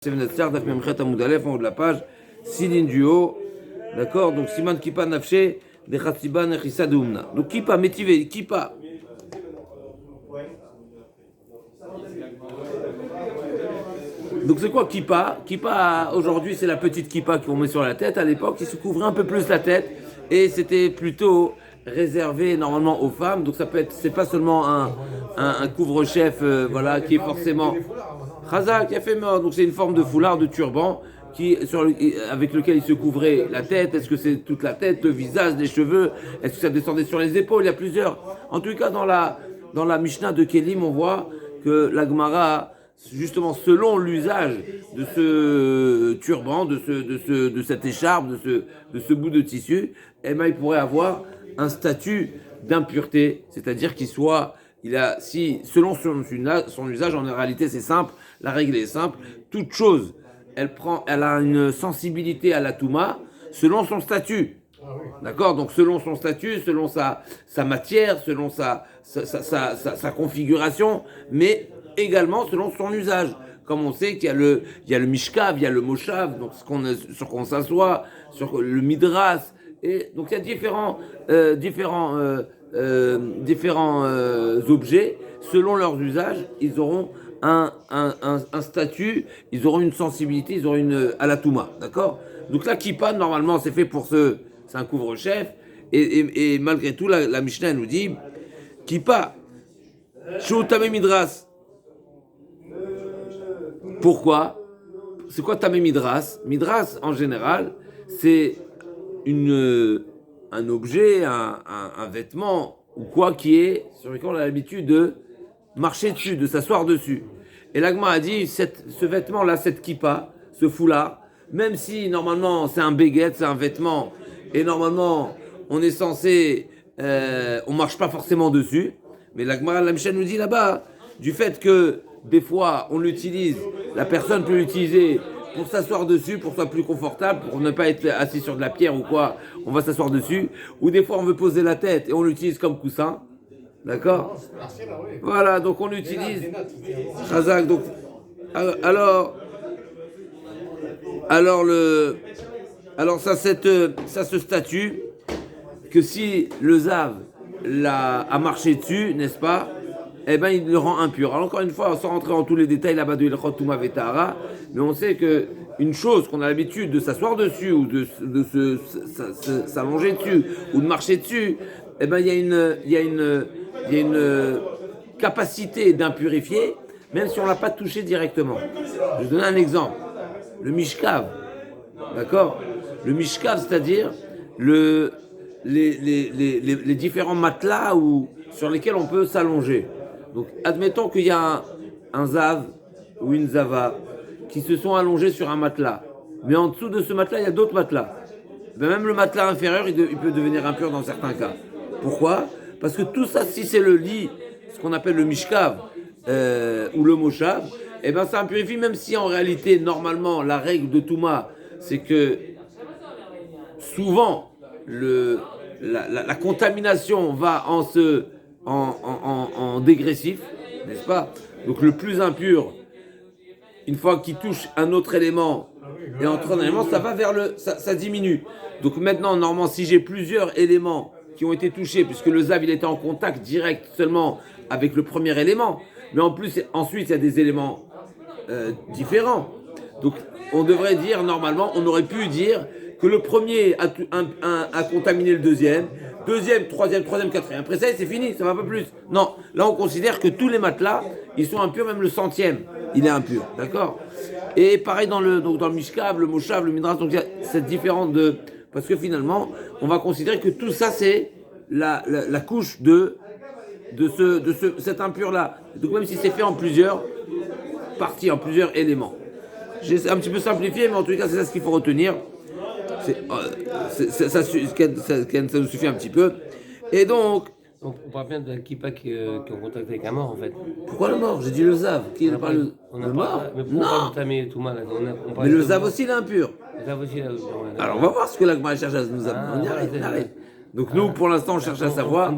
Sevenetzar, Daf Memchet Amoud Aleph, en haut de la page, 6 lignes du haut, d'accord. Donc Siman Kippa Nafshe, de Chatsiba Nechissa de Umna. Donc Kippa, métivé, Kippa. Donc c'est quoi Kippa? Kippa, aujourd'hui, c'est la petite Kippa qu'on met sur la tête. À l'époque, il se couvrait un peu plus la tête et c'était plutôt réservé normalement aux femmes. Donc ça peut être, c'est pas seulement un couvre-chef, voilà, qui est forcément Khazak, qui a fait mort. Donc c'est une forme de foulard, de turban avec lequel il se couvrait la tête. Est-ce que c'est toute la tête, le visage, les cheveux? Est-ce que ça descendait sur les épaules? Il y a plusieurs. En tout cas, dans la Mishnah de Kelim, on voit que la Gemara, justement selon l'usage de ce turban, de cette écharpe, de ce bout de tissu, eh ben, il pourrait avoir un statut d'impureté, c'est-à-dire si selon son usage, en réalité c'est simple, la règle est simple, toute chose, elle a une sensibilité à la touma selon son statut. D'accord. Donc selon son statut, selon sa matière, selon sa configuration, mais également selon son usage. Comme on sait qu'il y a le mishkav, il y a le moshav, donc sur quoi on s'assoit, sur le midras, et donc il y a différents objets, selon leurs usages, ils auront un statut, ils auront une sensibilité, ils auront à la touma, d'accord. Donc la kippa, normalement, c'est fait c'est un couvre-chef, et malgré tout, la Mishnah nous dit, kippa, shu tamé midras. Pourquoi? C'est quoi tamé midras? Midras, en général, c'est un objet, un vêtement, ou quoi sur lequel on a l'habitude de marcher dessus, de s'asseoir dessus. Et l'agma a dit, ce vêtement-là, cette kippa, ce foulard, même si normalement c'est un béguet, c'est un vêtement, et normalement on est censé, on marche pas forcément dessus, mais l'agma, la Mishnah nous dit là-bas, du fait que des fois on l'utilise, la personne peut l'utiliser pour s'asseoir dessus, pour que ce soit plus confortable, pour ne pas être assis sur de la pierre ou quoi, on va s'asseoir dessus, ou des fois on veut poser la tête et on l'utilise comme coussin. D'accord. Voilà, donc on l'utilise. Khazak, donc alors ça se statue que si le zav a marché dessus, n'est-ce pas? Eh ben il le rend impur. Alors encore une fois, sans rentrer dans tous les détails là-bas de Ilchot Touma Vetahara, mais on sait que une chose qu'on a l'habitude de s'asseoir dessus ou de s'allonger dessus ou de marcher dessus, eh ben il y a une capacité d'impurifier, même si on l'a pas touché directement. Je vais donner un exemple. Le mishkav, d'accord? Le mishkav, c'est-à-dire les différents matelas sur lesquels on peut s'allonger. Donc, admettons qu'il y a un zav ou une zava qui se sont allongés sur un matelas. Mais en dessous de ce matelas, il y a d'autres matelas. Ben même le matelas inférieur, il peut devenir impur dans certains cas. Pourquoi? Parce que tout ça, si c'est le lit, ce qu'on appelle le mishkav ou le moshav, eh ben ça impurifie, même si en réalité, normalement, la règle de Touma, c'est que souvent, la contamination va en dégressif, n'est-ce pas? Donc le plus impur, une fois qu'il touche un autre élément et entre un élément, ça va ça diminue. Donc maintenant, normalement, si j'ai plusieurs éléments qui ont été touchés, puisque le zav il était en contact direct seulement avec le premier élément, mais en plus ensuite il y a des éléments différents. Donc on devrait dire normalement, on aurait pu dire que le premier a contaminé le deuxième, troisième, quatrième. Après ça, c'est fini, ça va pas plus. Non, là on considère que tous les matelas, ils sont impurs, même le centième, il est impur, d'accord. Et pareil dans le mishkav, le moshav, le midras, donc il y a cette différence parce que finalement, on va considérer que tout ça c'est la couche de cet impur-là. Donc même si c'est fait en plusieurs parties, en plusieurs éléments. J'ai un petit peu simplifié, mais en tout cas c'est ça ce qu'il faut retenir. Ça nous suffit un petit peu. Et donc on parle bien de la kippa qui est en contact avec un mort en fait. Pourquoi le mort? J'ai dit le zav. Qui parle le mort? Mais pourquoi on parle de tamé tout mal? Mais le zav aussi il est impur. Le zav aussi, alors on va voir ce que la Gemara cherche à nous apprendre. On arrête. Donc nous pour l'instant on cherche à savoir.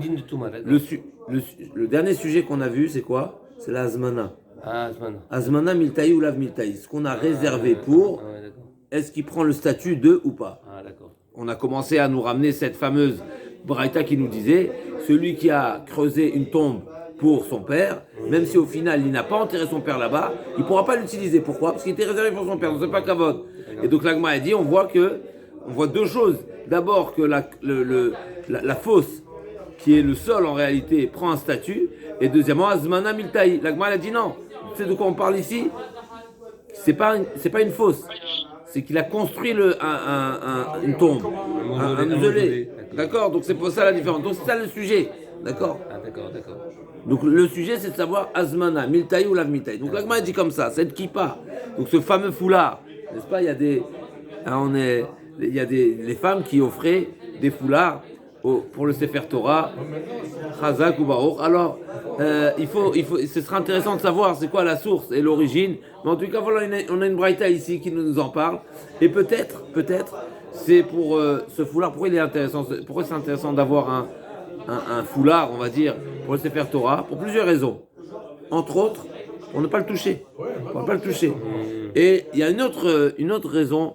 Le dernier sujet qu'on a vu c'est quoi? C'est la azmana. Ah, Asman. Azmana miltaï ou lav miltaï. Ce qu'on a réservé pour, Ah, ouais, d'accord. est-ce qu'il prend le statut de ou pas? Ah, d'accord. On a commencé à nous ramener cette fameuse braïta qui nous disait celui qui a creusé une tombe pour son père, même si au final il n'a pas enterré son père là-bas, il ne pourra pas l'utiliser. Pourquoi? Parce qu'il était réservé pour son père, donc c'est pas kavod. Et donc l'agma a dit on voit deux choses. D'abord que la fosse, qui est le sol en réalité, prend un statut, et deuxièmement, Azmana Miltaï. L'agma a dit non. Tu sais de quoi on parle ici? C'est pas une fosse. C'est qu'il a construit une tombe, un mausolée. D'accord? Donc c'est pour ça la différence. Donc c'est ça le sujet. D'accord? Ah, d'accord, d'accord. Donc le sujet c'est de savoir Azmana, Miltaï ou Lav Miltaï. Donc l'agma dit comme ça, cette kippa, donc ce fameux foulard, n'est-ce pas? Il y a les femmes qui offraient des foulards pour le Sefer Torah, Chazak ou Baruch. Alors ce sera intéressant de savoir c'est quoi la source et l'origine. Mais en tout cas voilà, on a une braïta ici qui nous en parle. Et peut-être, c'est pour ce foulard. Pourquoi c'est intéressant d'avoir un foulard, on va dire, pour le Sefer Torah, pour plusieurs raisons. Entre autres, pour ne pas le toucher. Et il y a une autre raison,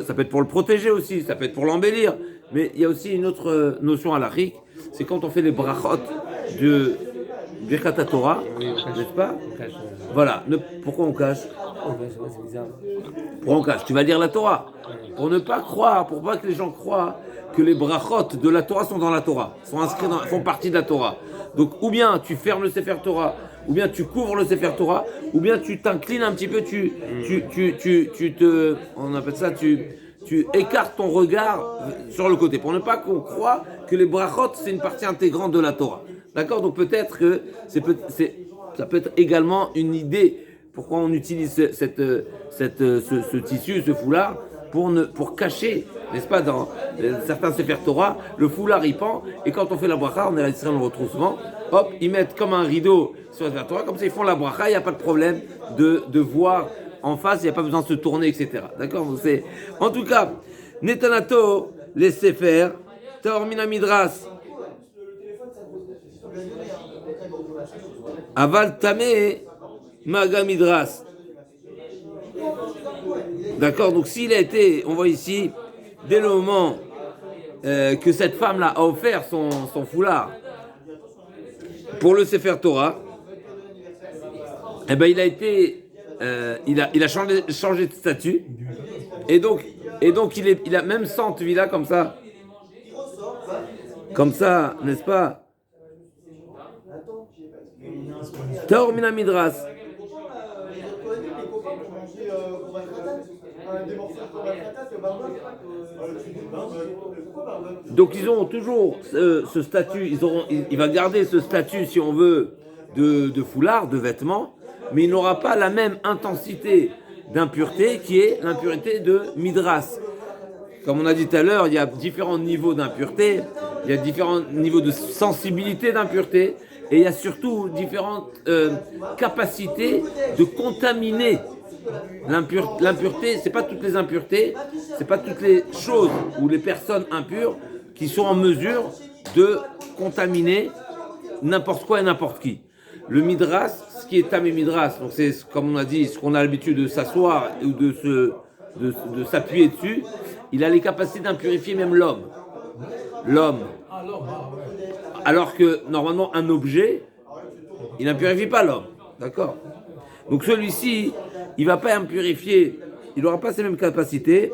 ça peut être pour le protéger aussi, ça peut être pour l'embellir, mais il y a aussi une autre notion halachique, c'est quand on fait les brachot de Birkat Torah, n'est-ce pas? On cache. Voilà. Pourquoi on cache? C'est bizarre. Pourquoi on cache? Tu vas lire la Torah. Pour pas que les gens croient que les brachot de la Torah sont dans la Torah, font partie de la Torah. Donc, ou bien tu fermes le Sefer Torah, ou bien tu couvres le Sefer Torah, ou bien tu t'inclines un petit peu, on appelle ça, tu écartes ton regard sur le côté, pour ne pas qu'on croie que les brachot c'est une partie intégrante de la Torah. D'accord? Donc peut-être que ça peut être également une idée pourquoi on utilise ce tissu, ce foulard, pour cacher, n'est-ce pas, dans certains Sefer Torah, le foulard il pend, et quand on fait la bracha, on le retrouve souvent, hop, ils mettent comme un rideau sur le Sefer Torah, comme ça ils font la bracha, il n'y a pas de problème de voir en face, il n'y a pas besoin de se tourner, etc. D'accord? Donc en tout cas, Netanato, les Sefer, Taor Mina Midras, Aval Tameh, Maga Midras. D'accord, donc s'il a été, on voit ici, dès le moment que cette femme-là a offert son foulard pour le Sefer Torah, eh ben il a changé de statut, et donc il a même sans là comme ça, n'est-ce pas? Taor Mina Midras. Donc ils ont toujours ce statut, il va garder ce statut si on veut de foulard, de vêtements, mais il n'aura pas la même intensité d'impureté qui est l'impureté de Midras. Comme on a dit tout à l'heure, il y a différents niveaux d'impureté, il y a différents niveaux de sensibilité d'impureté, et il y a surtout différentes capacités de contaminer l'impureté. C'est pas toutes les impuretés, c'est pas toutes les choses ou les personnes impures qui sont en mesure de contaminer n'importe quoi et n'importe qui. Le midras, ce qui est tamé midras, donc c'est comme on a dit, ce qu'on a l'habitude de s'asseoir ou de s'appuyer dessus, il a les capacités d'impurifier même l'homme. Alors que normalement un objet, il n'impurifie pas l'homme, d'accord? Donc celui-ci, il ne va pas impurifier, il n'aura pas ces mêmes capacités.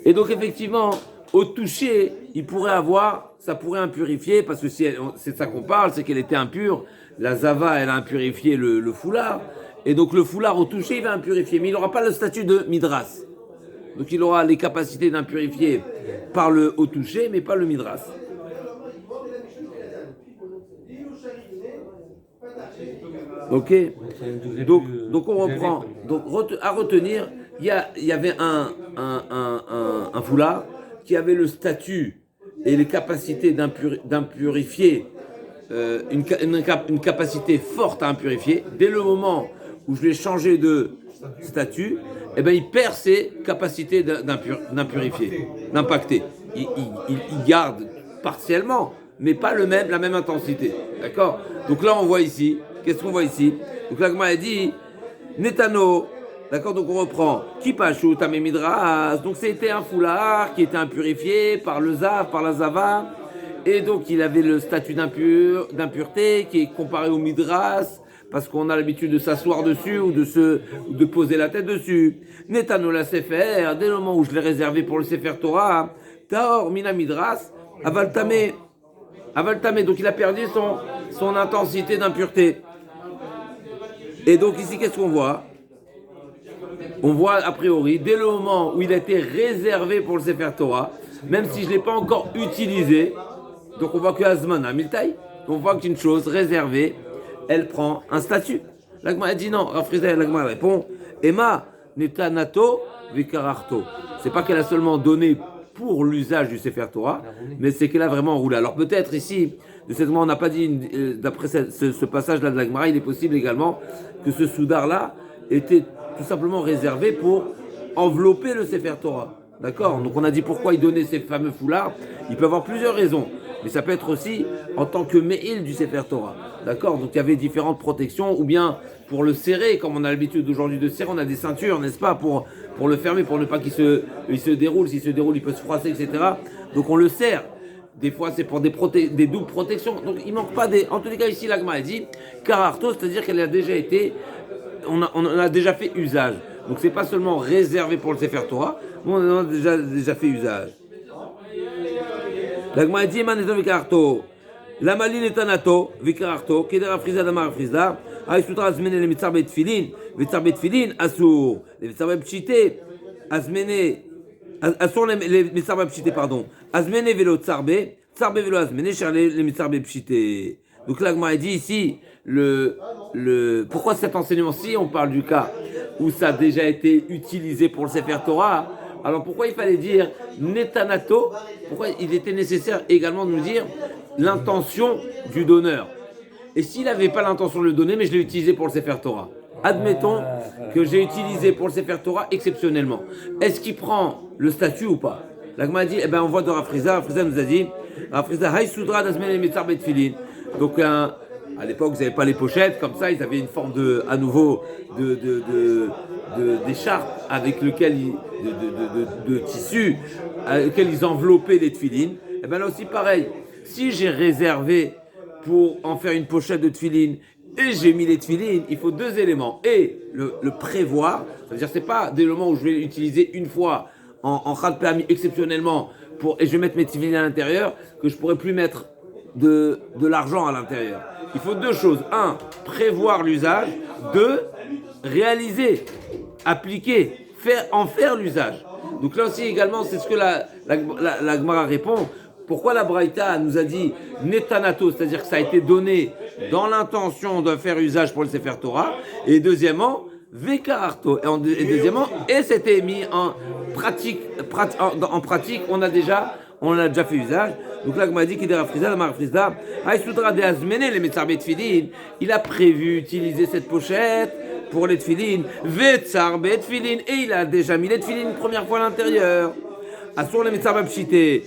Et donc effectivement, au toucher, ça pourrait impurifier, parce que c'est de ça qu'on parle, c'est qu'elle était impure. La Zava, elle a impurifié le foulard, et donc le foulard au toucher, il va impurifier, mais il n'aura pas le statut de midras. Donc il aura les capacités d'impurifier par le haut toucher, mais pas le midras. Ok. Donc on reprend. Donc à retenir, il y avait un foulard qui avait le statut et les capacités d'impurifier, une capacité forte à impurifier. Dès le moment où je l'ai changé de statut, eh ben, il perd ses capacités d'impurifier, d'impacter. Il garde partiellement, mais pas la même intensité. D'accord? Donc là, on voit ici, qu'est-ce qu'on voit ici? Donc l'Agma a dit, Netano, d'accord, donc on reprend, Kipashu Tamemidras, donc c'était un foulard qui était impurifié par le Zav, par la Zava, et donc il avait le statut d'impureté qui est comparé au Midras, parce qu'on a l'habitude de s'asseoir dessus ou de poser la tête dessus. Netano la Sefer, dès le moment où je l'ai réservé pour le Sefer Torah, Taor Mina Midras, Avaltame, donc il a perdu son intensité d'impureté. Et donc ici, qu'est-ce qu'on voit? On voit a priori, dès le moment où il a été réservé pour le Sefer Torah, même si je ne l'ai pas encore utilisé, donc on voit que Azman a Miltaï, on voit qu'une chose réservée, elle prend un statut. L'Agma a dit non, l'Agma répond, Emma netanato vikararto. C'est pas qu'elle a seulement donné pour l'usage du Sefer Torah, mais c'est qu'elle a vraiment roulé. Alors peut-être ici, de cette moment, on n'a pas dit, d'après ce passage-là de l'Agmara, il est possible également que ce soudar-là était tout simplement réservé pour envelopper le Sefer Torah. D'accord? Donc on a dit pourquoi il donnait ces fameux foulards. Il peut avoir plusieurs raisons. Mais ça peut être aussi en tant que Me'il du Sefer Torah. D'accord? Donc il y avait différentes protections, ou bien pour le serrer, comme on a l'habitude aujourd'hui de serrer, on a des ceintures, n'est-ce pas, pour le fermer, pour ne pas qu'il se déroule. S'il se déroule, il peut se froisser, etc. Donc on le serre. Des fois, c'est pour des doubles protections. Donc il manque pas des. En tous les cas, ici, l'Agma a dit Kararto, c'est-à-dire qu'elle a déjà été. On en a déjà fait usage. Donc c'est pas seulement réservé pour le Sefer Torah, mais on en a déjà fait usage. L'Agma a dit Maneto Vikarto. La maline est anato, Vikarto, Kedera Frisa Damar Frisa, Aïsutra Azmene le Mitzar Betfilin, Mitzar Betfilin, Assour, les Mitzar Betchite, Azmene, Assour les Mitzar Betchite, pardon, Azmene Velo Tsarbe, Tsarbe Velo Azmene, Charles les Mitzar Betchite. Donc l'Agma a dit ici, pourquoi cet enseignement-ci, on parle du cas où ça a déjà été utilisé pour le Sefer Torah. Alors pourquoi il fallait dire netanato? Pourquoi il était nécessaire également de nous dire l'intention du donneur? Et s'il n'avait pas l'intention de le donner, mais je l'ai utilisé pour le Sefer Torah. Admettons que j'ai utilisé pour le Sefer Torah exceptionnellement. Est-ce qu'il prend le statut ou pas? L'Agma a dit, on voit de Rafriza nous a dit, Rafriza, Hay Soudra d'Azmen et Mitzar Betfilin. Donc à l'époque, vous n'avez pas les pochettes, comme ça, ils avaient une forme à nouveau d'écharpe avec lequel de tissu, avec lequel ils enveloppaient les tefilines. Et bien là aussi, pareil. Si j'ai réservé pour en faire une pochette de tefilines et j'ai mis les tefilines, il faut deux éléments. Et le prévoir, c'est-à-dire c'est pas des moments où je vais l'utiliser une fois en chad permis exceptionnellement et je vais mettre mes tefilines à l'intérieur que je pourrais plus mettre de l'argent à l'intérieur. Il faut deux choses. Un, prévoir l'usage. Deux, réaliser, appliquer, en faire l'usage. Donc là aussi également, c'est ce que la Gemara répond. Pourquoi la Braïta nous a dit netanato, c'est-à-dire que ça a été donné dans l'intention de faire usage pour le Sefer Torah. Et deuxièmement, vekararto. Et deuxièmement, et c'était mis en pratique, on a déjà fait usage. Donc là, m'a dit qu'il a il a prévu utiliser cette pochette pour les tefilines, et il a déjà mis les tefilines une première fois à l'intérieur. Assur les mitzar b'pshité,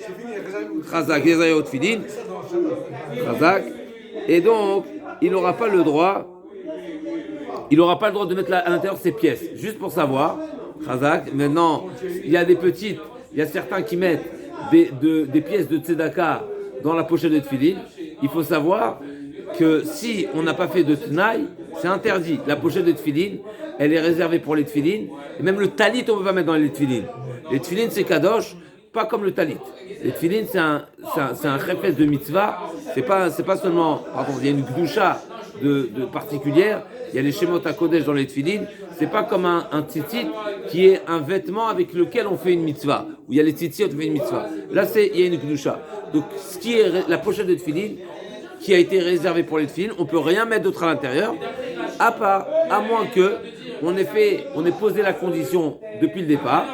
chazak, yezayot tefilin, chazak, et donc il n'aura pas le droit de mettre à l'intérieur ses pièces, juste pour savoir, chazak. Maintenant, il y a certains qui mettent des pièces de tzedaka dans la pochette de tefilin. Il faut savoir que si on n'a pas fait de tnaï, c'est interdit. La pochette de tefilin, elle est réservée pour les tefilin. Et même le talit, on ne peut pas mettre dans les tefilin. Les tefilin, c'est kadosh, pas comme le talit. Les tefilin, c'est un chefes de mitzvah. C'est pas seulement, par contre, il y a une gdusha de particulière. Il y a les shemot hakodesh dans les tefilin. C'est pas comme un tzitzit qui est un vêtement avec lequel on fait une mitzvah. Où il y a les tzitzit, on fait une mitzvah. Là, il y a une gdusha. Donc, ce qui est la pochette de tefilin, qui a été réservée pour les tefilin, on peut rien mettre d'autre à l'intérieur, à moins que on ait posé la condition depuis le départ,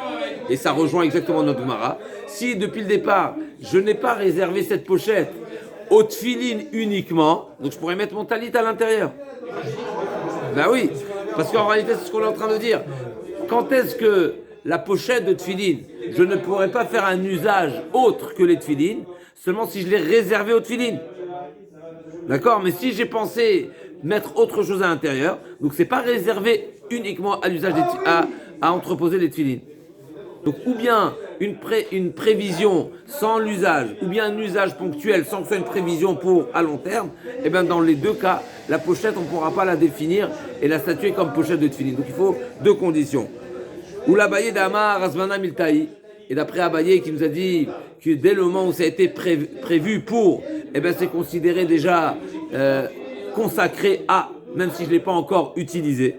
et ça rejoint exactement notre Gemara. Si depuis le départ, je n'ai pas réservé cette pochette aux tefilin uniquement, donc je pourrais mettre mon talit à l'intérieur. Ben oui, parce qu'en réalité, c'est ce qu'on est en train de dire. quand est-ce que la pochette de tefillin, je ne pourrais pas faire un usage autre que les tefillin, seulement si je l'ai réservé aux tefillin. D'accord? Mais si j'ai pensé mettre autre chose à l'intérieur, donc c'est pas réservé uniquement à l'usage à entreposer les tefillin. Donc ou bien une prévision sans l'usage, ou bien un usage ponctuel sans que ce soit une prévision pour à long terme, et bien dans les deux cas, la pochette on ne pourra pas la définir et la statuer comme pochette de tefillin. Donc il faut deux conditions. Ou l'Abaye d'Amar Razmana Miltaï, et d'après Abaye qui nous a dit que dès le moment où ça a été prévu pour, et bien c'est considéré déjà consacré à, même si je ne l'ai pas encore utilisé.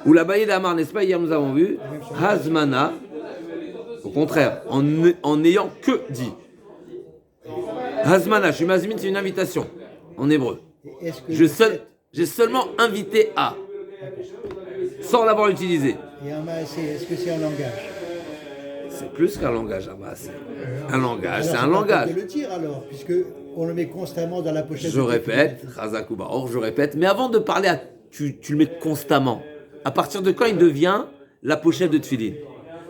Ou l'Abaye d'Amar, n'est-ce pas, hier nous avons vu, Hazmana, au contraire, en n'ayant que dit. Hazmana, je suis mazmin, c'est une invitation en hébreu. J'ai seulement invité à, sans l'avoir utilisé. Et un maasé, est-ce que c'est un langage? C'est plus qu'un langage, un maasé. Un langage, Alors, c'est un langage. De le dire alors, puisque on le met constamment dans la pochette. Je répète, Razakouba, or je répète, mais avant de parler, tu le mets constamment. À partir de quand il devient la pochette de Tfilin?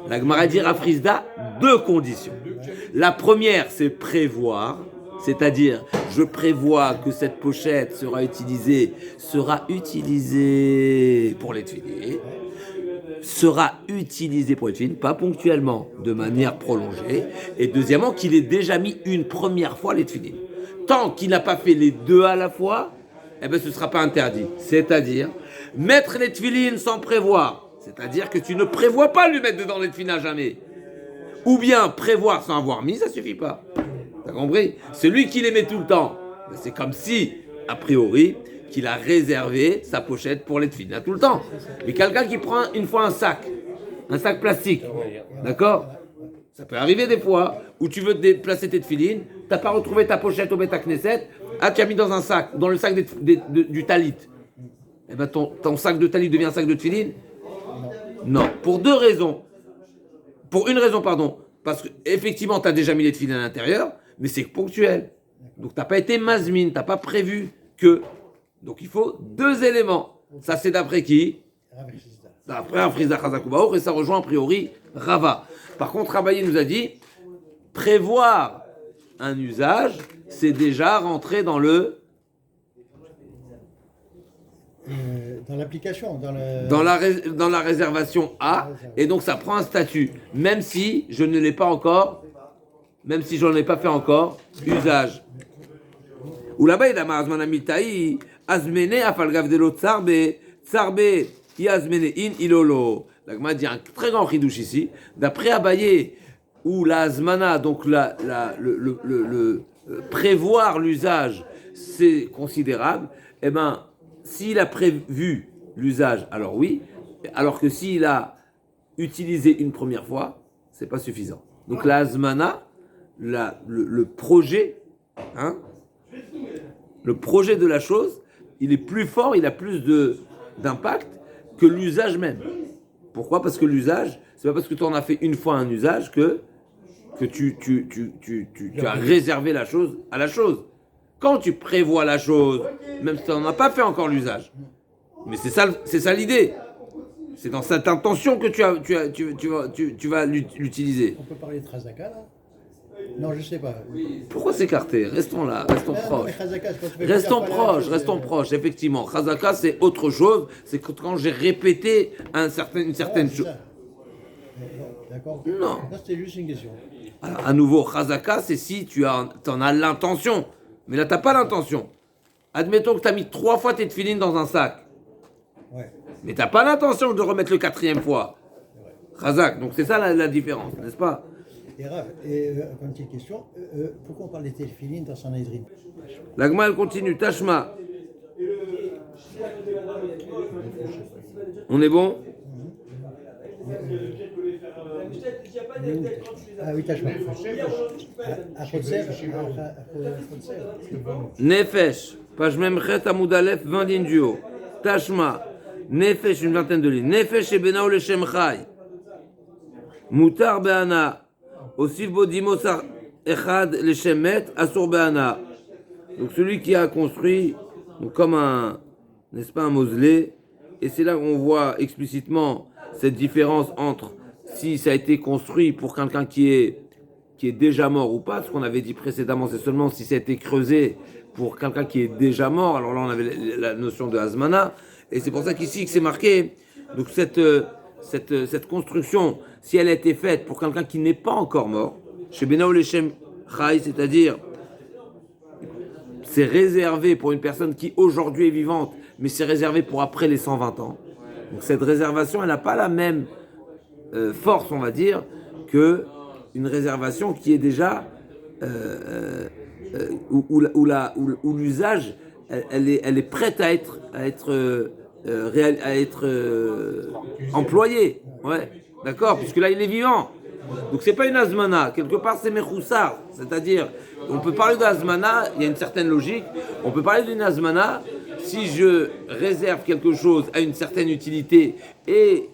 La Gemara dit Rafrizda, deux conditions. La première, c'est prévoir, c'est-à-dire je prévois que cette pochette sera utilisée pour les Tfilin, pas ponctuellement, de manière prolongée, et deuxièmement, qu'il ait déjà mis une première fois les Tfilin. Tant qu'il n'a pas fait les deux à la fois, eh ben, ce ne sera pas interdit. C'est-à-dire, mettre les Tfilin sans prévoir, c'est-à-dire que tu ne prévois pas lui mettre dedans les tefilin à jamais. Ou bien prévoir sans avoir mis, ça suffit pas. T'as compris? Celui qui les met tout le temps, c'est comme si, a priori, qu'il a réservé sa pochette pour les tefilin tout le temps. Mais quelqu'un qui prend une fois un sac plastique, d'accord? Ça peut arriver des fois où tu veux déplacer tes tefilin, t'as pas retrouvé ta pochette au Beth Knesset, tu as mis dans un sac, dans le sac du talit. Eh ben ton sac de talit devient un sac de tefilin? Non, pour deux raisons. Pour une raison, pardon. Parce qu'effectivement, tu as déjà mis les tefilin à l'intérieur, mais c'est ponctuel. Donc, tu n'as pas été mazmin, tu n'as pas prévu que. Donc, il faut deux éléments. Ça, c'est d'après qui? D'après un Frizda Chazakoubaour, et ça rejoint a priori Rava. Par contre, Rabaye nous a dit prévoir un usage, c'est déjà rentrer dans le. Dans l'application, dans la réservation A, et donc ça prend un statut, même si je ne l'ai pas encore, même si je n'en ai pas fait encore usage. Ou là-bas, il a mazman amitaï, azmene afalgav de l'autre tsarbe, i azmene in ilolo. La Gemara dit un très grand chidouche ici. D'après Abaye, où la azmana, donc le prévoir l'usage, c'est considérable, eh ben, s'il a prévu l'usage, alors oui, alors que s'il a utilisé une première fois, c'est pas suffisant. Donc la azmana, le projet, le projet de la chose, il est plus fort, il a plus d'impact que l'usage même. Pourquoi? Parce que l'usage, c'est pas parce que tu en as fait une fois un usage que tu as réservé la chose à la chose. Quand tu prévois la chose, même si tu n'en as pas fait encore l'usage, mais c'est ça l'idée. C'est dans cette intention que tu vas l'utiliser. On peut parler de Chazaka là? Non, je sais pas. Pourquoi s'écarter? Restons là, restons proches. Restons proches, effectivement. Chazaka, c'est autre chose. C'est quand j'ai répété une certaine chose. D'accord. Non. C'était juste une question. Alors, à nouveau, Chazaka, c'est si tu en as l'intention. Mais là, tu n'as pas l'intention. Admettons que tu as mis 3 fois tes tefilin dans un sac. Ouais. Mais tu n'as pas l'intention de remettre le 4e fois. Chazak, donc c'est ça la différence, n'est-ce pas? Et Rav, comme petite question, pourquoi on parle des tefilin dans Sanhedrin? La Gemara, elle continue. Tashma. On est bon? Ah oui, Tashma. Nefesh. Page memchet amoudalef 20 lignes du haut. Tashma. Nefesh, une vingtaine de lignes. Nefesh et benao le shem chai. Moutar be'ana. Osif bodimo sar echad le shem met asur be'ana. Donc celui qui a construit donc comme n'est-ce pas, un mausolée, et c'est là qu'on voit explicitement cette différence entre si ça a été construit pour quelqu'un qui est déjà mort ou pas. Ce qu'on avait dit précédemment, c'est seulement si ça a été creusé pour quelqu'un qui est déjà mort. Alors là, on avait la notion de Hazmana. Et c'est pour ça qu'ici que c'est marqué. Donc cette construction, si elle a été faite pour quelqu'un qui n'est pas encore mort, chez Benao Leshem Chai, c'est-à-dire c'est réservé pour une personne qui aujourd'hui est vivante, mais c'est réservé pour après les 120 ans. Donc cette réservation, elle n'a pas la même force, on va dire, que une réservation qui est déjà où l'usage, elle est prête à être employée. Ouais, d'accord, puisque là il est vivant. Donc c'est pas une azmana, quelque part c'est mechoussar, c'est-à-dire on peut parler d'azmana, il y a une certaine logique, on peut parler d'une azmana si je réserve quelque chose à une certaine utilité et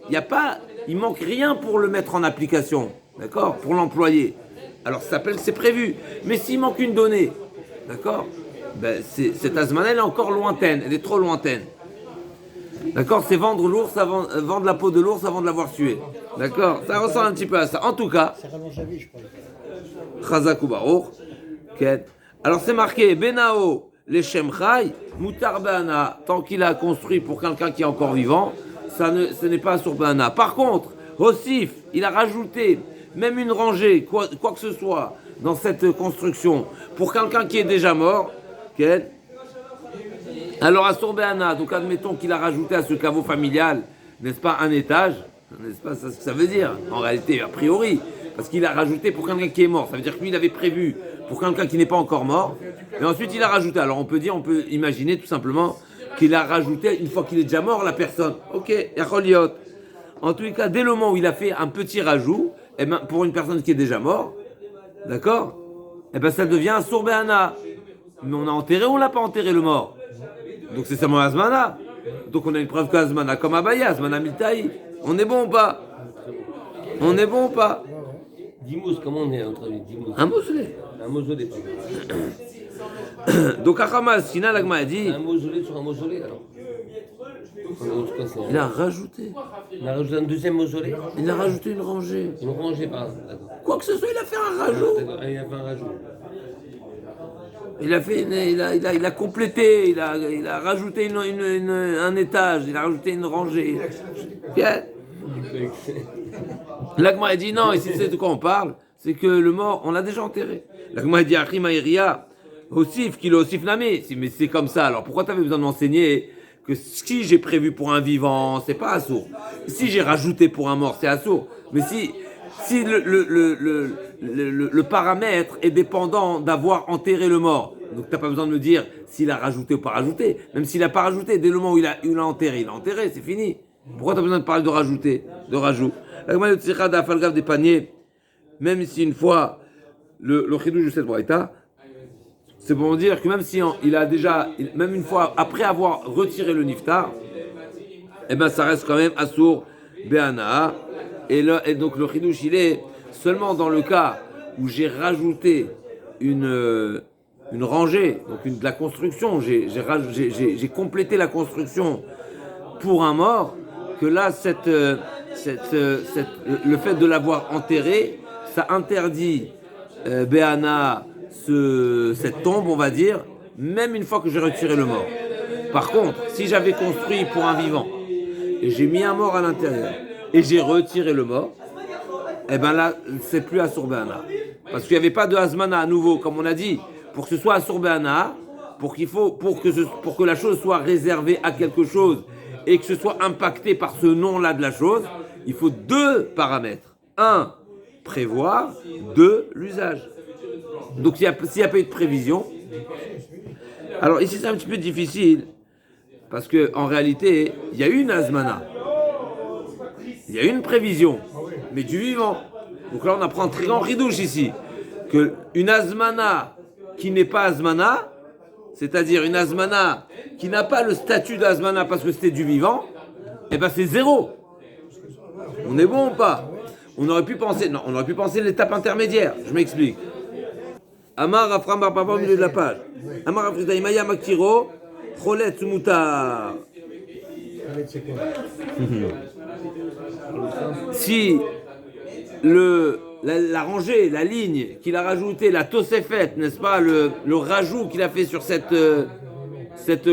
il manque rien pour le mettre en application, d'accord, pour l'employer. Alors ça s'appelle c'est prévu, mais s'il manque une donnée, d'accord, cette azmana elle est encore lointaine, elle est trop lointaine. D'accord, c'est vendre l'ours, vendre la peau de l'ours avant de l'avoir tué. D'accord, ça ressemble un petit peu à ça. En tout cas, Ça rallonge la vie, je crois. Chazak ou Baruch. Alors c'est marqué Benao Leshem Chai, Mutar Be'ana, tant qu'il a construit pour quelqu'un qui est encore vivant, ce n'est pas sur Be'ana. Par contre, Hossif, il a rajouté même une rangée, quoi que ce soit, dans cette construction, pour quelqu'un qui est déjà mort. Alors à Sorbéana, donc admettons qu'il a rajouté à ce caveau familial, n'est-ce pas, un étage, n'est-ce pas, ça ce que ça veut dire, en réalité, a priori, parce qu'il a rajouté pour quelqu'un qui est mort, ça veut dire que lui il avait prévu pour quelqu'un qui n'est pas encore mort, et ensuite il a rajouté, alors on peut imaginer tout simplement qu'il a rajouté, une fois qu'il est déjà mort, la personne, ok, yacholiot. En tous les cas, dès le moment où il a fait un petit rajout, eh ben, pour une personne qui est déjà mort, d'accord, eh ben ça devient un Sorbéana, mais on a enterré ou on l'a pas enterré le mort? Donc c'est seulement Azmana. Donc on a une preuve qu'Azmana comme Abaya, Azmana Miltaï. On est bon ou pas? On est bon ou pas? Dimous, comment on est entre les Dimous? Un mausolée. Un mausolée, pardon. Donc Achamas, Sina Lagma a dit. Un mausolée sur un mausolée alors. Il a rajouté. Il a rajouté un deuxième mausolée. Il a rajouté une rangée. Une rangée, pardon. D'accord. Quoi que ce soit, il a fait un rajout. Il a fait un rajout. Il a complété, il a rajouté un étage, il a rajouté une rangée. L'Agma a dit non, et si c'est de quoi on parle, c'est que le mort, on l'a déjà enterré. L'Agma a dit Achim Aïria, Osif, qu'il Osif Namé. Mais c'est comme ça, alors pourquoi tu avais besoin de m'enseigner que si j'ai prévu pour un vivant, c'est pas assourd. Si j'ai rajouté pour un mort, c'est assourd. Mais si le paramètre est dépendant d'avoir enterré le mort, donc tu n'as pas besoin de me dire s'il a rajouté ou pas rajouté. Même s'il n'a pas rajouté, dès le moment où il a enterré, c'est fini. Pourquoi tu as besoin de parler de rajouter, de rajout? Des paniers, même si une fois le chidouche de cette braïta, c'est pour dire que même si il a déjà, même une fois après avoir retiré le niftar, eh ben ça reste quand même assour be'ana. Et donc le chidouche il est seulement dans le cas où j'ai rajouté une rangée, donc de la construction, j'ai complété la construction pour un mort, que là le fait de l'avoir enterré, ça interdit be'ana, cette tombe, on va dire, même une fois que j'ai retiré le mort. Par contre, si j'avais construit pour un vivant et j'ai mis un mort à l'intérieur et j'ai retiré le mort, eh ben là, c'est plus Assour-Be'ana. Parce qu'il n'y avait pas de Hazmana à nouveau, comme on a dit, pour que ce soit Assour-Be'ana, pour que la chose soit réservée à quelque chose et que ce soit impacté par ce nom-là de la chose, il faut deux paramètres. Un, prévoir. Deux, l'usage. Donc s'il n'y a pas eu de prévision, alors ici c'est un petit peu difficile, parce qu'en réalité, il y a eu une azmana, il y a eu une prévision, mais du vivant. Donc là on apprend un très grand ridouche ici, qu'une azmana qui n'est pas azmana, c'est-à-dire une azmana qui n'a pas le statut d'azmana parce que c'était du vivant, eh ben c'est zéro. On est bon ou pas? On aurait pu penser l'étape intermédiaire, je m'explique. Amar Afram Bar Papa au milieu de la page. Amar Afrita Imaya Makiro, Cholet Sumutar. C'est quoi? si la rangée, la ligne qu'il a rajoutée, la Tosefet, n'est-ce pas, le rajout qu'il a fait sur cette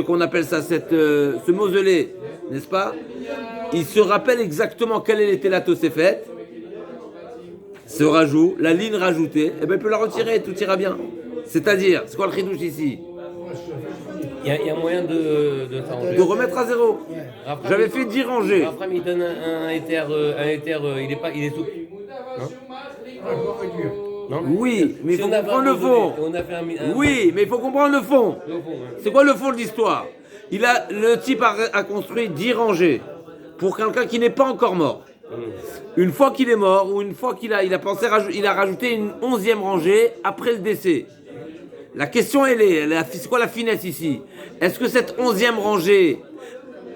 qu'on appelle ça, ce mausolée, n'est-ce pas, il se rappelle exactement quelle était la Tosefet, ce rajout, la ligne rajoutée, et bien il peut la retirer, tout ira bien. C'est-à-dire, c'est quoi le chidouche ici? Il y a moyen de s'arranger. De remettre à zéro. Après, J'avais fait 10 rangées. Après, il donne un éther, il est souple. Non? Oui, mais il Si faut on a comprendre le vraiment fond. donné, on a fait un- Oui, mais il faut comprendre le fond. Le fond, hein. C'est quoi le fond de l'histoire? Le type a construit 10 rangées pour quelqu'un qui n'est pas encore mort. Une fois qu'il est mort, ou une fois qu'il a pensé, il a rajouté une 11e rangée après le décès. La question c'est quoi la finesse ici? Est-ce que cette 11e rangée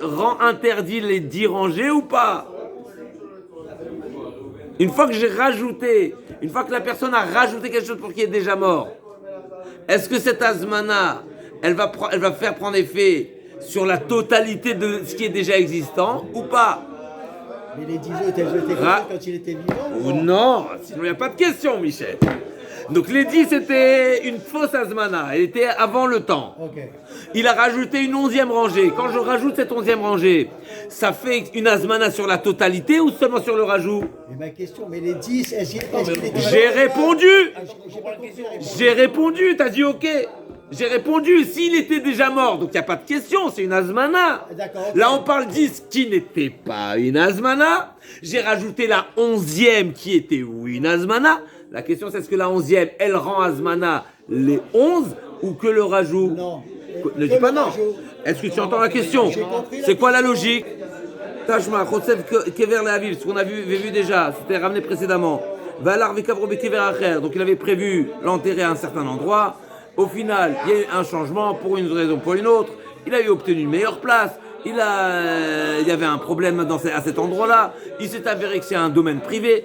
rend interdit les 10 rangées ou pas? Une fois que la personne a rajouté quelque chose pour qui est déjà mort, est-ce que cette azmana, elle va faire prendre effet sur la totalité de ce qui est déjà existant ou pas? Mais les 10 autres, elles étaient quand il était vivant Ou non, sinon il n'y a pas de question, Michel. Donc les 10, c'était une fausse azmana, elle était avant le temps. Ok. Il a rajouté une 11e rangée. Quand je rajoute cette 11e rangée, ça fait une azmana sur la totalité ou seulement sur le rajout? Mais ma question, mais les 10, est-ce qu'il était J'ai répondu. J'ai pas compris. J'ai répondu, t'as dit ok. J'ai répondu, s'il était déjà mort, donc il n'y a pas de question, c'est une azmana. D'accord, ok. Là, on parle 10 qui n'était pas une azmana. J'ai rajouté la 11e qui était oui une azmana. La question, c'est est-ce que la 11e, elle rend azmana les 11 ou que le rajout? Non. Ne dis pas non. Est-ce que tu entends la question? J'ai compris la C'est quoi la question. logique? Tashma, Chotsev Kever Leaviv, ce qu'on avait vu déjà, c'était ramené précédemment. Valar Vekavro Bekever Acher, donc il avait prévu l'enterrer à un certain endroit. Au final, il y a eu un changement pour une raison ou pour une autre. Il a eu obtenu une meilleure place. Il y avait un problème à cet endroit-là. Il s'est avéré que c'est un domaine privé.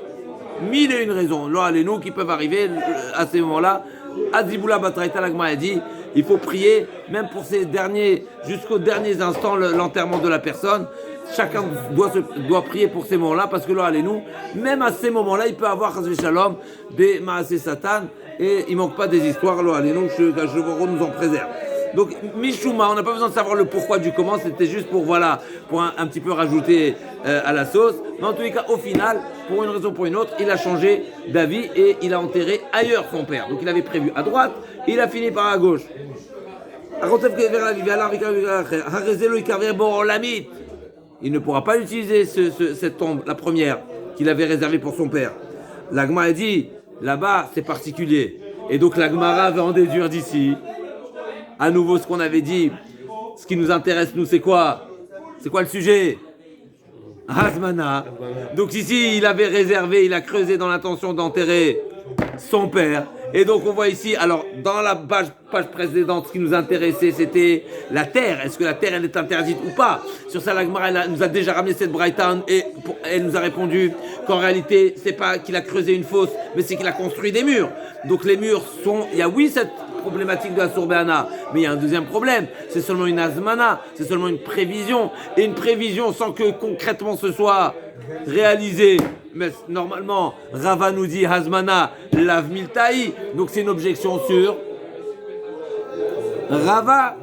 Mille et une raisons. Là, les nous qui peuvent arriver à ces moments-là. Adziboula Batraïta Lagma a dit il faut prier, même pour ces derniers, jusqu'aux derniers instants, l'enterrement de la personne. Chacun doit prier pour ces moments-là, parce que là, nous, même à ces moments-là, il peut avoir Chazvé Shalom, des Maasé Satan, et il ne manque pas des histoires, là, nous, nous en préserve. Donc, Mishuma, on n'a pas besoin de savoir le pourquoi du comment, c'était juste pour, voilà, pour un petit peu rajouter à la sauce. Mais en tous les cas, au final, pour une raison ou pour une autre, il a changé d'avis et il a enterré ailleurs son père. Donc, il avait prévu à droite, il a fini par à gauche. Il ne pourra pas utiliser cette tombe, la première, qu'il avait réservée pour son père. L'Agma a dit, là-bas, c'est particulier. Et donc l'Agmara va en déduire d'ici. À nouveau, ce qu'on avait dit, ce qui nous intéresse, nous, c'est quoi? C'est quoi le sujet? Hazmana. Donc ici, il avait réservé, il a creusé dans l'intention d'enterrer son père. Et donc on voit ici, alors dans la page précédente, ce qui nous intéressait, c'était la terre. Est-ce que la terre, elle est interdite ou pas? Sur ça, la Gemara, elle nous a déjà ramené cette braïta et elle nous a répondu qu'en réalité, c'est pas qu'il a creusé une fosse, mais c'est qu'il a construit des murs. Donc les murs sont, il y a oui cette problématique de la Sourbeana, mais il y a un deuxième problème, c'est seulement une azmana, c'est seulement une prévision, et une prévision sans que concrètement ce soit réalisé. Mais normalement, Rava nous dit Hazmana lav miltaï, donc c'est une objection sur Rava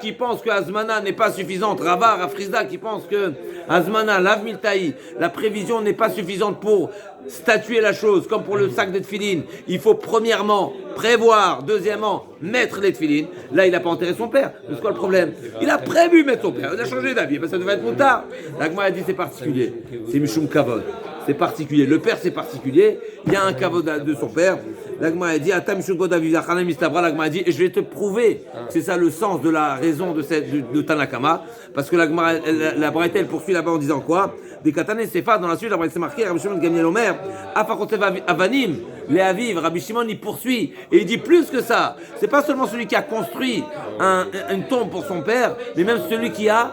qui pense que Hazmana n'est pas suffisante, Rafrizda qui pense que Hazmana lav miltaï, la prévision n'est pas suffisante pour statuer la chose, comme pour le sac de tefilin. Il faut premièrement prévoir, deuxièmement mettre les tefilin. Là, il n'a pas enterré son père. C'est quoi le problème? Il a prévu mettre son père. Il a changé d'avis parce que ça devait être trop tard. L'Agma a dit c'est particulier. C'est Mishum Kavod. C'est particulier. Le père, c'est particulier. Il y a un Kavod de son père. L'Agma a dit Atam Mishum Kavod Avizachanam Istabra. L'Agma a dit et je vais te prouver que c'est ça le sens de la raison de Tanakama. Parce que l'Agma, la Braïta, elle poursuit là-bas en disant quoi? Des Katané Sefa, dans la suite, la Braïta c'est marqué Rabbi Shimon Gamliel Omer Afakotev Avanim, les Aviv. Rabbi Shimon il poursuit et il dit plus que ça. C'est pas seulement celui qui a construit une tombe pour son père, mais même celui qui a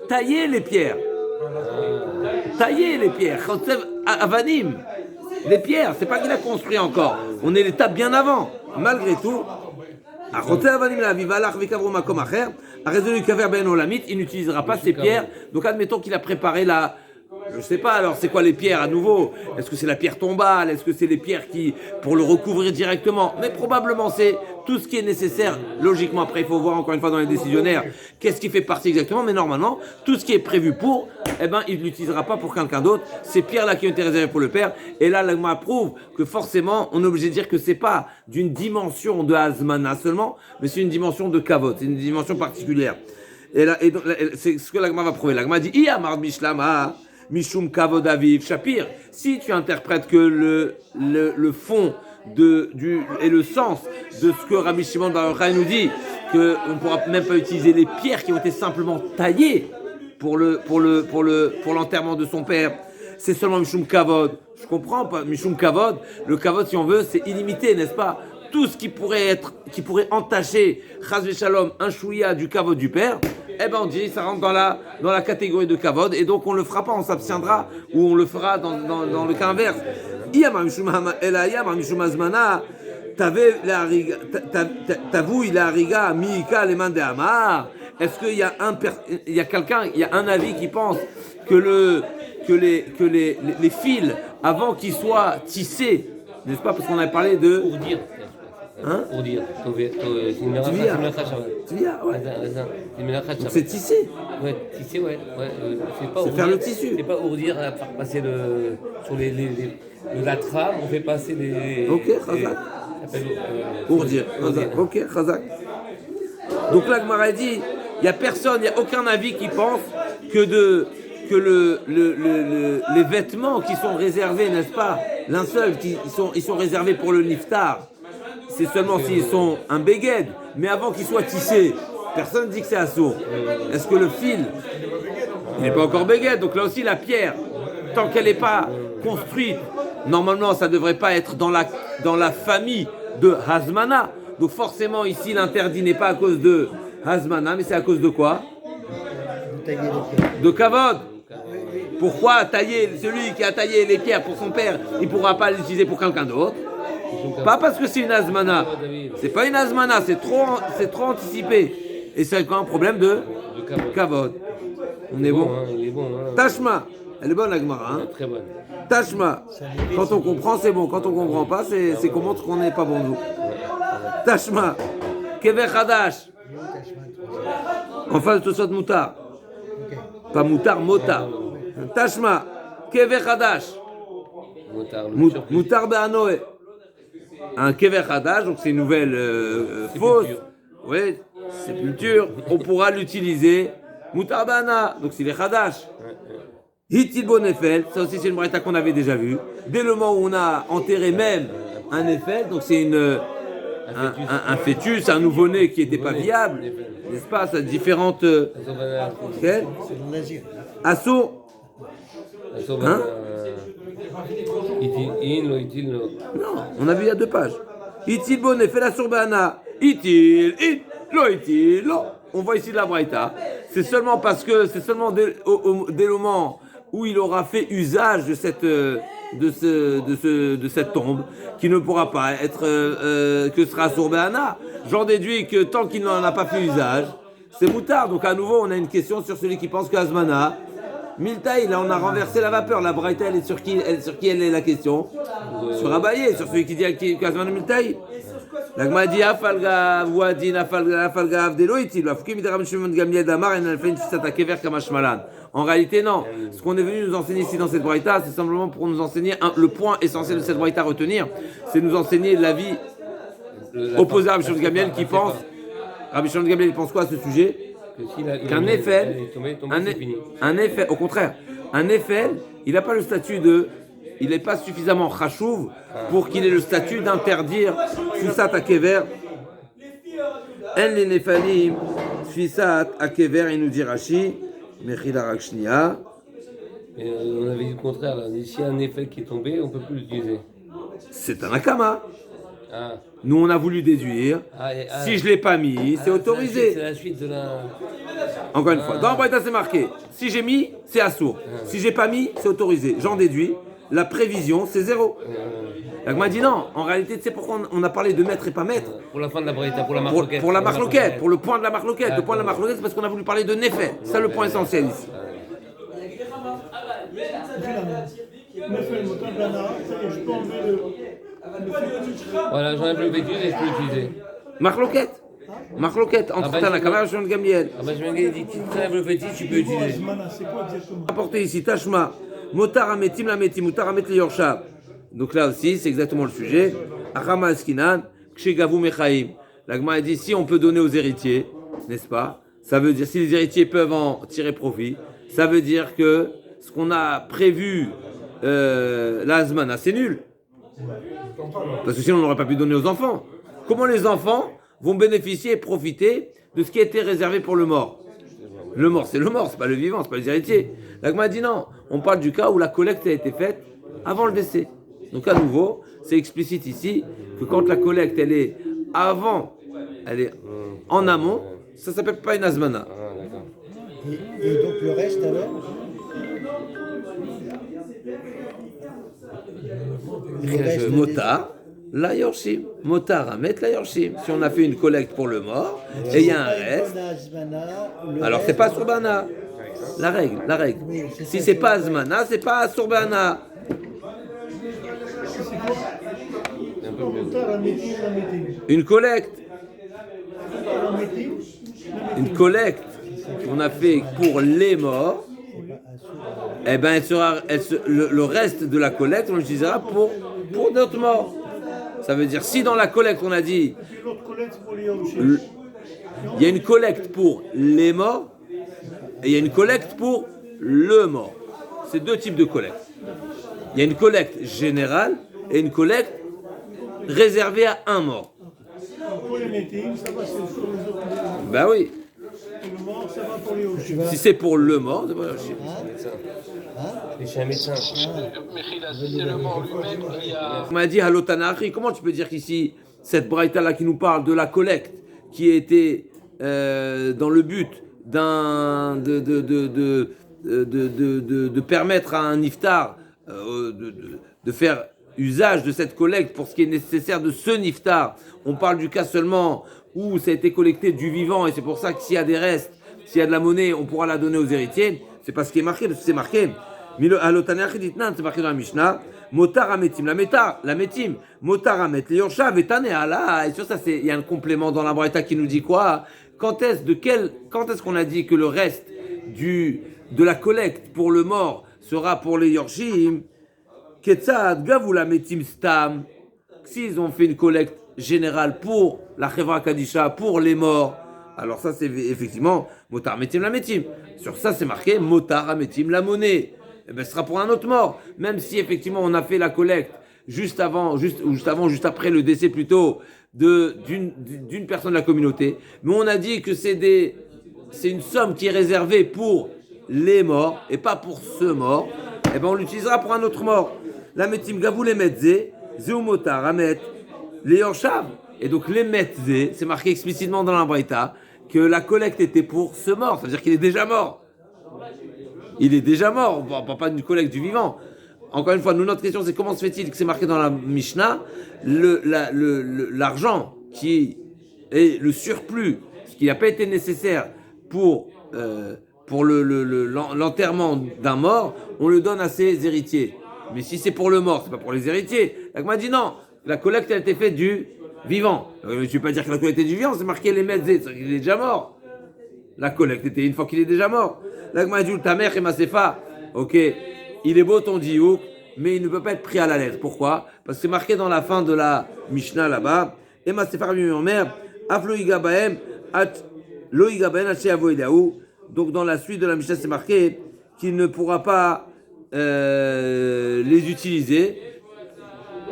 taillé les pierres. Taillé les pierres. Kotev Avanim, les pierres. C'est pas qu'il a construit encore. On est l'étape bien avant. Malgré tout. Il n'utilisera pas ces pierres. Donc admettons qu'il a préparé Je sais pas, alors c'est quoi les pierres à nouveau? Est-ce que c'est la pierre tombale? Est-ce que c'est les pierres qui, pour le recouvrir directement? Mais probablement c'est tout ce qui est nécessaire. Logiquement, après il faut voir encore une fois dans les décisionnaires qu'est-ce qui fait partie exactement, mais normalement, tout ce qui est prévu pour, eh ben, il ne l'utilisera pas pour quelqu'un d'autre. Ces pierres-là qui ont été réservées pour le père, et là, l'agma prouve que forcément, on est obligé de dire que c'est pas d'une dimension de Hazmana seulement, mais c'est une dimension de Kavod, c'est une dimension particulière. Et là, c'est ce que l'agma va prouver. L'agma dit, Iyamar Mishlama. Mishum Kavod Aviv Shapir. Si tu interprètes que le fond et le sens de ce que Rabbi Shimon Bar Yochai nous dit, qu'on ne pourra même pas utiliser les pierres qui ont été simplement taillées pour l'enterrement de son père, c'est seulement Mishum Kavod. Je comprends pas. Mishum Kavod, le Kavod, si on veut, c'est illimité, n'est-ce pas? Tout ce qui pourrait entacher, Chaz Shalom, un chouïa du Kavod du père, eh ben on dit ça rentre dans la catégorie de Kavod, et donc on le fera pas, on s'abstiendra, ou on le fera dans le cas inverse. Est-ce qu'il y a il y a un avis qui pense que les fils, avant qu'ils soient tissés, n'est-ce pas, parce qu'on avait parlé de... Pour dire. Hein? Pour dire. Ouais. Donc c'est tissé. Ouais, tisser, ouais. C'est faire le tissu. C'est pas ourdir, faire passer sur la trame, on fait passer les. Ok, Chazak. Ourdir. Ok, Chazak. Donc là, Gemara dit, il n'y a personne, il n'y a aucun avis qui pense que les vêtements qui sont réservés, n'est-ce pas, linceul, ils sont réservés pour le niftar. C'est seulement s'ils sont un beged, mais avant qu'ils soient tissés, personne ne dit que c'est assourd. Est-ce que le fil, il n'est pas encore beged? Donc là aussi la pierre, tant qu'elle n'est pas construite, normalement ça ne devrait pas être dans la famille de Hazmana. Donc forcément ici l'interdit n'est pas à cause de Hazmana, mais c'est à cause de quoi? De Kavod. Pourquoi tailler, celui qui a taillé les pierres pour son père, il ne pourra pas l'utiliser pour quelqu'un d'autre? Pas parce que c'est une azmana. C'est pas une azmana, c'est trop anticipé. Et c'est quand un problème de Kavod. On est bon. Il est bon. Tashma. Elle est bonne la Gemara. Hein? Très bonne. Tashma. Quand on comprend, c'est bon. Quand on comprend pas, c'est qu'on montre qu'on n'est pas bon nous. Tashma. Kever Hadash. En face de Tosot Moutar. Pas Moutar, Motar. Tashma. Kever Hadash. Moutar Be'anoé. Un Kever Hadash, donc c'est une nouvelle fausse. Oui, sépulture. On pourra l'utiliser. Moutar Be'ana. Donc c'est les Hadash. Hitil Bonefel, ça aussi c'est une braïta qu'on avait déjà vue. Dès le moment où on a enterré même un Nefel, donc c'est un fœtus, un nouveau-né qui n'était pas viable, n'est-ce pas? Ça a différentes. C'est le nazir. Assaut. Hein? Non, on a vu il y a 2 pages. Itil Bonefel, Assour Be'ana. Itil, lo. On voit ici de la braïta. C'est seulement parce que c'est seulement dès le moment où il aura fait usage de cette tombe, qui ne pourra pas être que sera Sourbéana. J'en déduis que tant qu'il n'en a pas fait usage, c'est moutard. Donc à nouveau, on a une question sur celui qui pense qu'Azmana. Miltaï, là on a renversé la vapeur. La braïta, elle est sur qui elle est la question? Sur Abaye, sur celui qui dit qu'Azmana Miltaï. La Gemara dit Afalgav, Wadin, Afalgav, Deloïti, la Fouki Midram Shimon Gamliel Damar, et elle fait une fissata kever kamashmalan. En réalité, non. Ce qu'on est venu nous enseigner ici dans cette braïta, c'est simplement pour nous enseigner le point essentiel de cette braïta à retenir, c'est nous enseigner l'avis opposé à Rabbi Shimon Gamliel qui pense. Rabbi Shimon Gamliel il pense quoi à ce sujet? Qu'un Eiffel, un Eiffel, au contraire, un Eiffel, il n'a pas le statut de. Il n'est pas suffisamment chachouv pour qu'il ait le statut d'interdire Fissat Akever. En les Nefalim, Fissat Akever, il nous dit Rashi, Mechila Rakshnia. On avait dit le contraire, là. S'il y a un effet qui est tombé, on ne peut plus l'utiliser. C'est un akama. Ah. Nous, on a voulu déduire. Si je ne l'ai pas mis, c'est autorisé. C'est la suite de la. Encore une fois, dans la Braïta, c'est marqué. Si j'ai mis, c'est assourd. Si j'ai pas mis, c'est autorisé. J'en déduis. La prévision, c'est 0. Donc m'a dit non. En réalité, tu sais pourquoi on a parlé de maître et pas maître? Pour la fin de la Braïta, pour la marloquette. Pour la marloquette, pour le point de la marloquette. Le point de la marloquette, c'est parce qu'on a voulu parler de Nefet. C'est ça le point essentiel ici. Je peux enlever le. Voilà, j'enlève le vécu et je peux l'utiliser. Marloquette. Marloquette entre Tanakama et Shimon Gamliel. Ah bah je me dit, tu enlèves le fétiche, tu peux l'utiliser. C'est quoi exactement? Apporté ici, Tashma, Motar Ametim la Metim, Motar Amet le Yorshav. Donc là aussi, c'est exactement le sujet. Achama Askinan, Kshegavu Mechaim. La Gemara dit si on peut donner aux héritiers, n'est-ce pas? Ça veut dire si les héritiers peuvent en tirer profit, ça veut dire que ce qu'on a prévu, l'Azmana, c'est nul. Parce que sinon on n'aurait pas pu donner aux enfants. Comment les enfants vont bénéficier et profiter de ce qui a été réservé pour le mort? Le mort, c'est pas le vivant, c'est pas les héritiers. La Gemara dit non, on parle du cas où la collecte a été faite avant le décès. Donc à nouveau, c'est explicite ici que quand la collecte elle est avant, elle est en amont, ça s'appelle pas une azmana. Ah, d'accord. Et donc le reste alors? Le reste Motar, la yorshim. Motar à mettre la yorshim. Si on a fait une collecte pour le mort, et il y a un reste, alors c'est pas surbana. La règle. Oui, c'est Si ça, c'est c'est pas la azmana, c'est pas surbana. Une collecte. Une collecte qu'on a fait pour les morts, eh ben le reste de la collecte, on l'utilisera pour notre mort. Ça veut dire, si dans la collecte, on a dit, il y a une collecte pour les morts, et il y a une collecte pour le mort. C'est deux types de collecte. Il y a une collecte générale et une collecte réservée à un mort. Pour les meetings, ça va sur les autres. Ben oui. Pour le mort, ça va pour les autres. Si c'est pour le mort, c'est pas grave. Et chez un médecin. On m'a dit Halotanachi, comment tu peux dire qu'ici, cette braïta là qui nous parle de la collecte qui était dans le but de permettre à un iftar de faire usage de cette collecte pour ce qui est nécessaire de ce niftar. On parle du cas seulement où ça a été collecté du vivant et c'est pour ça que s'il y a des restes, s'il y a de la monnaie, on pourra la donner aux héritiers. C'est pas ce qui est marqué, parce que c'est marqué. C'est marqué dans la Mishnah. Motar ametim, la metim. Motar amet, le yorshav et tanéala. Et sur ça, il y a un complément dans la Braïta qui nous dit quoi? Quand est-ce qu'on a dit que le reste de la collecte pour le mort sera pour les yorshim? Ketzad, gavou la metim stam. S'ils ont fait une collecte générale pour la Chevra Kadisha, pour les morts, alors ça c'est effectivement Motar Metim la Metim. Sur ça c'est marqué Motar Ametim la monnaie. Eh ben, ce sera pour un autre mort. Même si effectivement on a fait la collecte juste après le décès plutôt d'une personne de la communauté. Mais on a dit que c'est une somme qui est réservée pour les morts et pas pour ce mort. Eh ben on l'utilisera pour un autre mort. La Metim Gavou les Metze, Zeu Motar Amet, les Yorshav. Et donc les Metze, c'est marqué explicitement dans la Braïta que la collecte était pour ce mort. Ça veut dire qu'il est déjà mort. Il est déjà mort. On ne parle pas d'une collecte du vivant. Encore une fois, nous, notre question, c'est comment se fait-il que c'est marqué dans la Mishnah, l'argent qui est le surplus, ce qui n'a pas été nécessaire pour l'enterrement d'un mort, on le donne à ses héritiers. Mais si c'est pour le mort, c'est pas pour les héritiers. La Gemara dit non, la collecte elle a été faite du vivant. Je ne vais pas dire que la collecte est du vivant, c'est marqué les metzé, c'est-à-dire qu'il est déjà mort. La collecte était une fois qu'il est déjà mort. La Gemara dit ta mère et ma sefa. Ok, il est beau ton diouk, mais il ne peut pas être pris à la lettre. Pourquoi? Parce que c'est marqué dans la fin de la Mishnah là-bas. Et ma sefa ma mère, afloïga baem, loïga baem, donc dans la suite de la Mishnah c'est marqué qu'il ne pourra pas les utiliser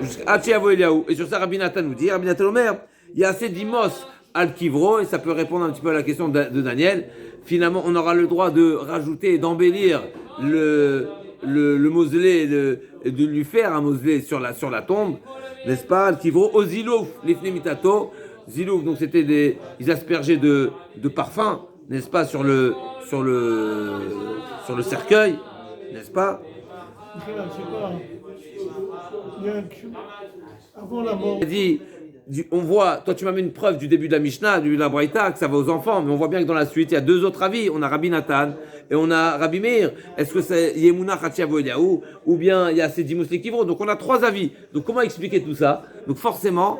jusqu'à Eliaou. Et sur ça, Rabbi Nathan nous dit, Rabbi Nathan Omer, il y a assez d'imos al kivro, et ça peut répondre un petit peu à la question de Daniel. Finalement, on aura le droit de rajouter, d'embellir le mausolée, et de lui faire un mausolée sur la tombe, n'est-ce pas? Al kivro, au zilouf, l'ifne mitato, zilouf, donc c'était ils aspergeaient de parfum, n'est-ce pas, sur le cercueil, n'est-ce pas? Avant la mort. Il a dit on voit, toi tu m'amènes une preuve du début de la Mishnah, du la Braïta, que ça va aux enfants, mais on voit bien que dans la suite, il y a deux autres avis. On a Rabbi Nathan et on a Rabbi Meir. Est-ce que c'est Yemuna Chatiavo Eliaou ou bien il y a Sedimus Lekivro? Donc on a trois avis. Donc comment expliquer tout ça? Donc forcément,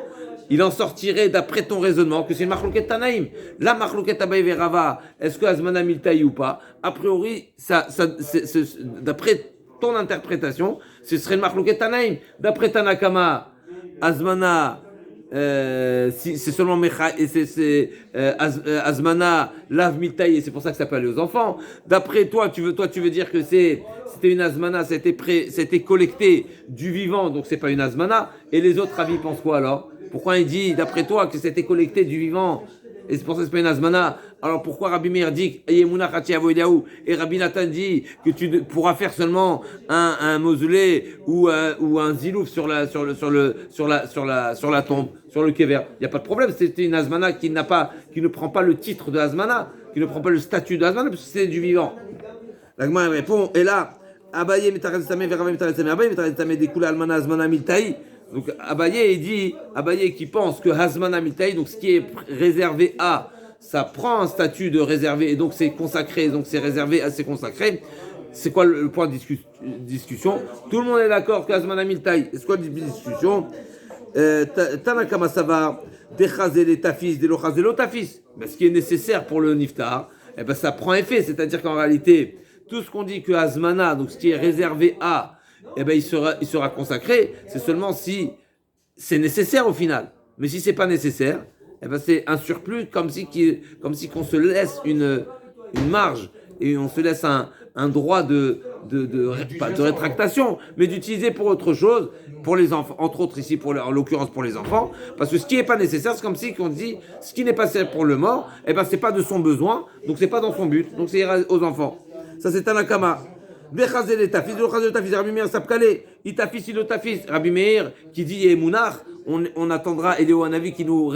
il en sortirait d'après ton raisonnement que c'est une Machloket Tanaïm. La Machloket Abaye Verava, est-ce que Azmana Miltaï ou pas? A priori, d'après ton interprétation, ce serait une Machloket Tanaïm. D'après Tanakama, Azmana, si c'est seulement Mecha, et Azmana, Lav Miltaï, et c'est pour ça que ça peut aller aux enfants. D'après toi, tu veux dire que c'était une Azmana, c'était collecté du vivant, donc c'est pas une Azmana. Et les autres avis pensent quoi alors? Pourquoi il dit, d'après toi, que c'était collecté du vivant? Et c'est pour ça que c'est pas une Azmana. Alors pourquoi Rabbi Meir dit Yemuna Chatiavo Eliaou et Rabbi Nathan dit que tu pourras faire seulement un mausolée ou un zilouf sur la tombe, sur le kever? Il y a pas de problème. C'était une Azmana qui ne prend pas le titre de Azmana, qui ne prend pas le statut de Azmana, parce que c'est du vivant. La Gemara répond, et là, Abaye Metaraz Tamé Verava Metaraz Tamé Abaye Metaraz Tamé Dekula Almana Azmana Miltaï. Donc Abaye qui pense que Hazmana Miltaï, donc ce qui est réservé à, ça prend un statut de réservé et donc c'est consacré, donc c'est réservé à c'est consacré. C'est quoi le point de discussion? Tout le monde est d'accord que Hazmana Miltaï. C'est quoi la discussion? Tanakama Sava, Dechazel Tafis, Delochazel Tafis. Mais ce qui est nécessaire pour le Niftar, eh ben ça prend effet, c'est-à-dire qu'en réalité, tout ce qu'on dit que Hazmana, donc ce qui est réservé à, eh ben il sera consacré, c'est seulement si c'est nécessaire au final. Mais si c'est pas nécessaire, eh ben c'est un surplus, comme si qu'on se laisse une marge et on se laisse un droit pas de rétractation, mais d'utiliser pour autre chose, pour les enfants, entre autres ici, en l'occurrence pour les enfants, parce que ce qui n'est pas nécessaire, c'est comme si on dit, ce qui n'est pas nécessaire pour le mort, eh ben c'est pas de son besoin, donc c'est pas dans son but, donc c'est aux enfants. Ça c'est Tanakama. Rabbi Meir Sapkale, Itafis Ilotafis, Rabbi Meir qui dit Emunach, on attendra Eléo Hanavi qui nous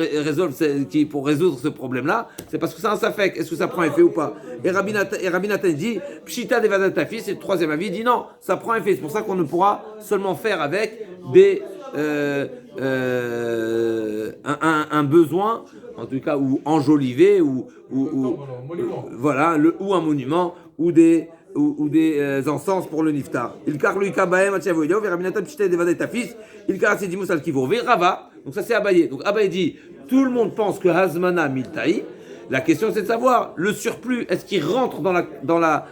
pour résoudre ce problème-là, c'est parce que c'est un safek, est-ce que ça prend effet ou pas? Et Rabbi Nathan dit Pshita Devada Tafis, c'est le troisième avis, dit non, ça prend effet, c'est pour ça qu'on ne pourra seulement faire avec un besoin, en tout cas, ou enjolivé, ou voilà, ou un monument, ou des encens pour le niftar. Il car lui kabaem atchavoyo veraminata pchite devada tafis. Il car c'est dimus al kivor verava. Donc ça c'est Abaye. Donc Abaye dit tout le monde pense que Hazmana miltaï. La question c'est de savoir le surplus est-ce qu'il rentre dans la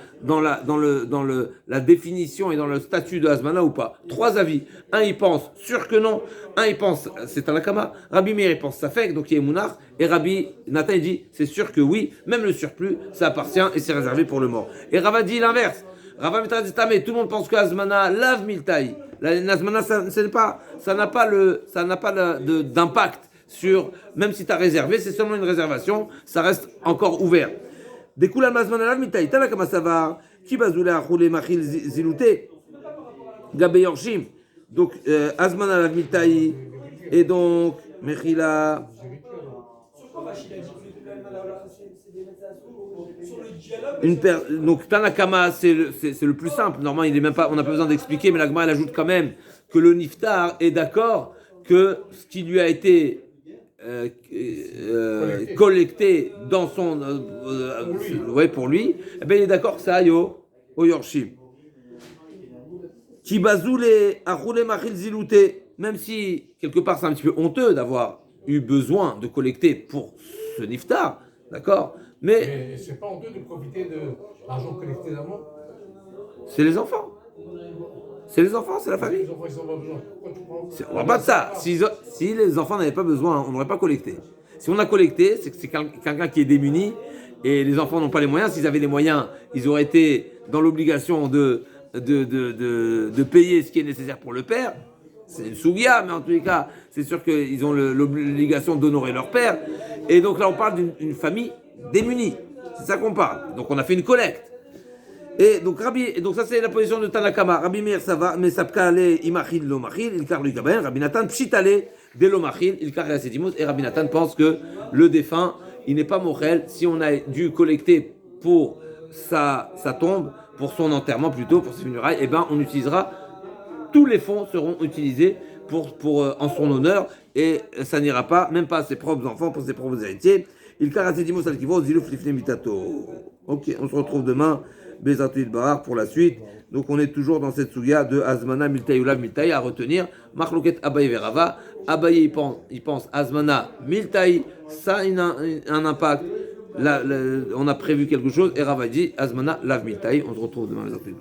définition et dans le statut de Hazmana ou pas. Trois avis. Un il pense sûr que non. Un il pense c'est Tanakama. Rabbi Meir il pense ça fait donc il est Mounach. Et Rabbi Nathan il dit c'est sûr que oui. Même le surplus ça appartient et c'est réservé pour le mort. Et Rava dit l'inverse. Rava Mitrazitamé tout le monde pense que Hazmana lave miltaï. La Hazmana ça n'a pas d'impact sur, même si tu as réservé, c'est seulement une réservation, ça reste encore ouvert. Découle Mazman alav mitaï, t'as là comme ça va, qui bazoule à rouler machil zilouté, gabé yorshim. Donc, Azman alav mitaï, et donc, mechila. Donc, Tanakama, c'est le plus simple. Normalement, il est même pas, on n'a pas besoin d'expliquer, mais la Gemara elle ajoute quand même que le Niftar est d'accord que ce qui lui a été collecté dans son pour lui, eh ben il est d'accord que ça aille au Yorshim. Qui bazoule à rouler machil zilouté, même si quelque part c'est un petit peu honteux d'avoir eu besoin de collecter pour ce niftar, d'accord, mais c'est pas honteux de profiter de l'argent collecté d'avant. C'est les enfants. C'est les enfants, c'est la famille. Les enfants, ils n'ont pas besoin. On ne parle pas de ça. Si les enfants n'avaient pas besoin, on n'aurait pas collecté. Si on a collecté, c'est que c'est quelqu'un qui est démuni et les enfants n'ont pas les moyens. S'ils avaient les moyens, ils auraient été dans l'obligation de payer ce qui est nécessaire pour le père. C'est une sougia, mais en tous les cas, c'est sûr qu'ils ont l'obligation d'honorer leur père. Et donc là, on parle d'une famille démunie. C'est ça qu'on parle. Donc on a fait une collecte. Et donc ça c'est la position de Tanakama. Rabbi Meir ça va, mais Sapkale imachil lo machil, il car lui gaben. Rabbi Nathan pshitale de lo machil, il car yasedimos. Et Rabbi Nathan pense que le défunt, il n'est pas mochel si on a dû collecter pour sa tombe, pour son enterrement plutôt, pour ses funérailles. Eh ben on utilisera tous les fonds seront utilisés en son honneur, et ça n'ira pas, même pas à ses propres enfants, pour ses propres héritiers. Il karasedimos al kivro, ziluf lifne mitato. Ok, on se retrouve demain, Bezatu Barar pour la suite. Donc on est toujours dans cette souya de Azmana Miltaï Ulav Miltaï à retenir. Machloket Abaye Verava. Abaye il pense Azmana Miltaï, ça a un impact. Là, on a prévu quelque chose. Et Rava dit Azmana Lav Miltaï. On se retrouve demain, Bezatu Barar.